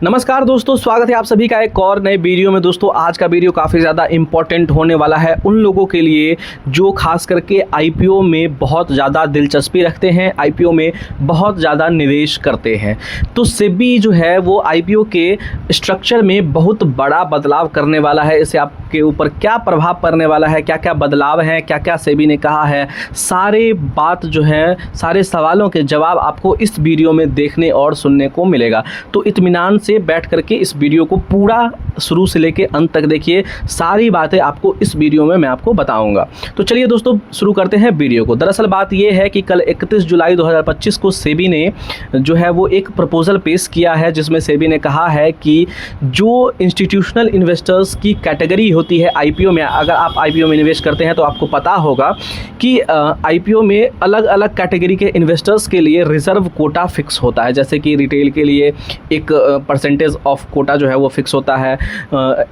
नमस्कार दोस्तों, स्वागत है आप सभी का एक और नए वीडियो में। दोस्तों आज का वीडियो काफ़ी ज़्यादा इम्पोर्टेंट होने वाला है उन लोगों के लिए जो खास करके आईपीओ में बहुत ज़्यादा दिलचस्पी रखते हैं, आईपीओ में बहुत ज़्यादा निवेश करते हैं। तो सेबी जो है वो आईपीओ के स्ट्रक्चर में बहुत बड़ा बदलाव करने वाला है। इससे आपके ऊपर क्या प्रभाव पड़ने वाला है, क्या क्या बदलाव हैं, क्या क्या सेबी ने कहा है, सारे बात जो है, सारे सवालों के जवाब आपको इस वीडियो में देखने और सुनने को मिलेगा। तो इत्मीनान से बैठ करके इस वीडियो को पूरा शुरू से लेके अंत तक देखिए, सारी बातें आपको इस वीडियो में मैं आपको बताऊंगा। तो चलिए दोस्तों शुरू करते हैं वीडियो को। दरअसल बात यह है कि कल 31 जुलाई 2025 को सेबी ने जो है वो एक प्रपोजल पेश किया है, जिसमें सेबी ने कहा है कि जो इंस्टीट्यूशनल इन्वेस्टर्स की कैटेगरी होती है आईपीओ में, अगर आप आईपीओ में निवेश करते हैं तो आपको पता होगा कि आईपीओ में अलग अलग कैटेगरी के इन्वेस्टर्स के लिए रिजर्व कोटा फिक्स होता है। जैसे कि रिटेल के लिए एक परसेंटेज ऑफ कोटा जो है वो फिक्स होता है,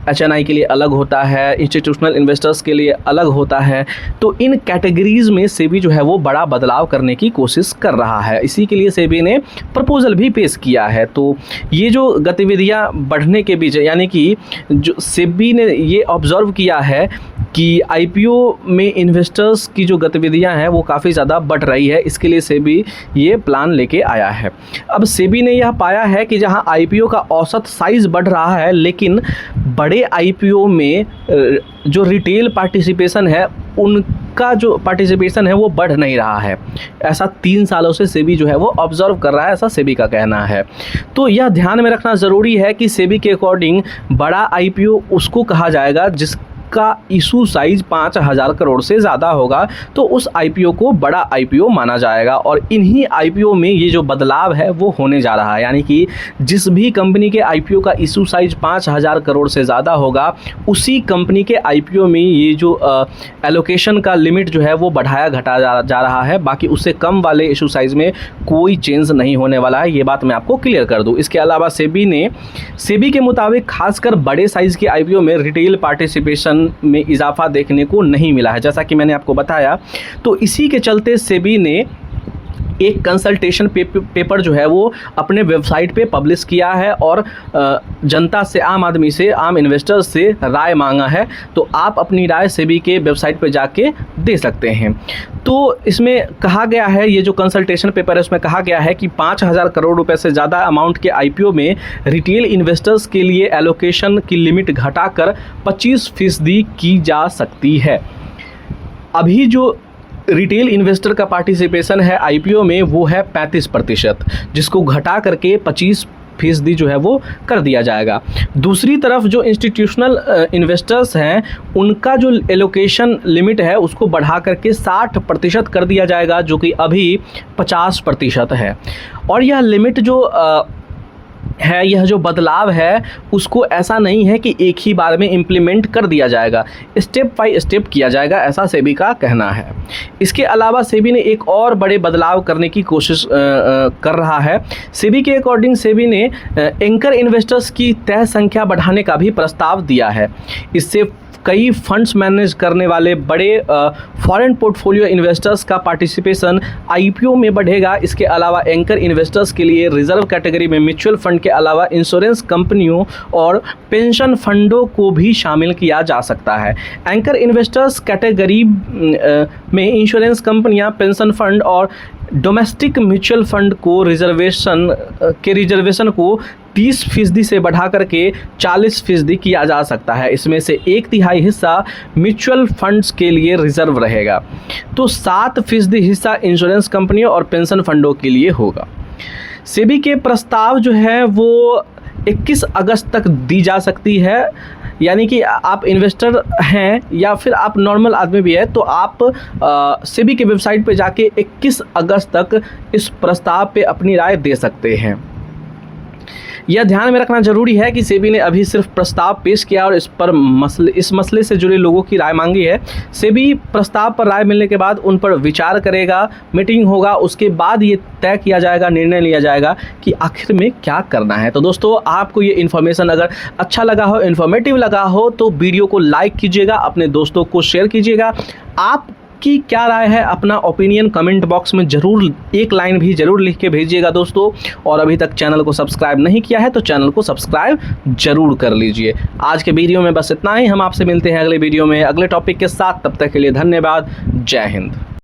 एचएनआई के लिए अलग होता है, इंस्टीट्यूशनल इन्वेस्टर्स के लिए अलग होता है। तो इन कैटेगरीज में सेबी जो है वो बड़ा बदलाव करने की कोशिश कर रहा है। इसी के लिए सेबी ने प्रपोजल भी पेश किया है। तो ये जो गतिविधियां बढ़ने के बीच, यानी कि जो सेबी ने ये ऑब्जर्व किया है कि आईपीओ में इन्वेस्टर्स की जो गतिविधियां हैं वो काफ़ी ज़्यादा बढ़ रही है, इसके लिए सेबी ये प्लान लेके आया है। अब सेबी ने यह पाया है कि जहां आईपीओ का औसत साइज़ बढ़ रहा है, लेकिन बड़े आईपीओ में जो रिटेल पार्टिसिपेशन है उनका जो पार्टिसिपेशन है वो बढ़ नहीं रहा है। ऐसा 3 सालों से सेबी जो है वो ऑब्जर्व कर रहा है, ऐसा सेबी का कहना है। तो यह ध्यान में रखना ज़रूरी है कि सेबी के अकॉर्डिंग बड़ा आईपीओ उसको कहा जाएगा जिसका इशू साइज 5,000 करोड़ से ज़्यादा होगा, तो उस आईपीओ को बड़ा आईपीओ माना जाएगा। और इन्हीं आईपीओ में ये जो बदलाव है वो होने जा रहा है, यानी कि जिस भी कंपनी के आईपीओ का इशू साइज 5,000 करोड़ से ज़्यादा होगा, उसी कंपनी के आईपीओ में ये जो एलोकेशन का लिमिट जो है वो बढ़ाया घटाया जा रहा है। बाकी उससे कम वाले इशू साइज में कोई चेंज नहीं होने वाला है, ये बात मैं आपको क्लियर कर दूँ। इसके अलावा सेबी के मुताबिक खासकर बड़े साइज़ के आईपीओ में रिटेल पार्टिसिपेशन में इजाफा देखने को नहीं मिला है, जैसा कि मैंने आपको बताया। तो इसी के चलते सेबी ने एक कंसल्टेशन पेपर जो है वो अपने वेबसाइट पे पब्लिश किया है और जनता से, आम आदमी से, आम इन्वेस्टर्स से राय मांगा है। तो आप अपनी राय सेबी के वेबसाइट पे जाके दे सकते हैं। तो इसमें कहा गया है, ये जो कंसल्टेशन पेपर है उसमें कहा गया है कि 5,000 करोड़ रुपए से ज़्यादा अमाउंट के आईपीओ में रिटेल इन्वेस्टर्स के लिए एलोकेशन की लिमिट घटाकर 25% की जा सकती है। अभी जो रिटेल इन्वेस्टर का पार्टिसिपेशन है आईपीओ में वो है 35%, जिसको घटा करके 25% जो है वो कर दिया जाएगा। दूसरी तरफ जो इंस्टीट्यूशनल इन्वेस्टर्स हैं उनका जो एलोकेशन लिमिट है उसको बढ़ा करके 60% कर दिया जाएगा, जो कि अभी 50% है। और यह लिमिट जो है, यह जो बदलाव है उसको ऐसा नहीं है कि एक ही बार में इम्प्लीमेंट कर दिया जाएगा, स्टेप बाय स्टेप किया जाएगा, ऐसा सेबी का कहना है। इसके अलावा सेबी ने एक और बड़े बदलाव करने की कोशिश कर रहा है। सेबी के अकॉर्डिंग सेबी ने एंकर इन्वेस्टर्स की तय संख्या बढ़ाने का भी प्रस्ताव दिया है। इससे कई फंड्स मैनेज करने वाले बड़े फॉरेन पोर्टफोलियो इन्वेस्टर्स का पार्टिसिपेशन आईपीओ में बढ़ेगा। इसके अलावा एंकर इन्वेस्टर्स के लिए रिजर्व कैटेगरी में म्यूचुअल फंड के अलावा इंश्योरेंस कंपनियों और पेंशन फंडों को भी शामिल किया जा सकता है। एंकर इन्वेस्टर्स कैटेगरी में इंश्योरेंस कंपनियां, पेंशन फंड और डोमेस्टिक म्यूचुअल फंड को रिजर्वेशन को 30% से बढ़ा करके 40% किया जा सकता है। इसमें से 1/3 हिस्सा म्यूचुअल फंड्स के लिए रिजर्व रहेगा, तो 7% हिस्सा इंश्योरेंस कंपनियों और पेंशन फंडों के लिए होगा। सेबी के प्रस्ताव जो है वो 21 अगस्त तक दी जा सकती है, यानी कि आप इन्वेस्टर हैं या फिर आप नॉर्मल आदमी भी है तो आप सेबी के वेबसाइट पे जाके 21 अगस्त तक इस प्रस्ताव पे अपनी राय दे सकते हैं। यह ध्यान में रखना जरूरी है कि सेबी ने अभी सिर्फ प्रस्ताव पेश किया और इस मसले से जुड़े लोगों की राय मांगी है। सेबी प्रस्ताव पर राय मिलने के बाद उन पर विचार करेगा, मीटिंग होगा, उसके बाद ये तय किया जाएगा, निर्णय लिया जाएगा कि आखिर में क्या करना है। तो दोस्तों आपको ये इन्फॉर्मेशन अगर अच्छा लगा हो, इन्फॉर्मेटिव लगा हो तो वीडियो को लाइक कीजिएगा, अपने दोस्तों को शेयर कीजिएगा। आप आपकी क्या राय है, अपना ओपिनियन कमेंट बॉक्स में ज़रूर एक लाइन भी ज़रूर लिख के भेजिएगा दोस्तों। और अभी तक चैनल को सब्सक्राइब नहीं किया है तो चैनल को सब्सक्राइब ज़रूर कर लीजिए। आज के वीडियो में बस इतना ही। हम आपसे मिलते हैं अगले वीडियो में अगले टॉपिक के साथ। तब तक के लिए धन्यवाद। जय हिंद।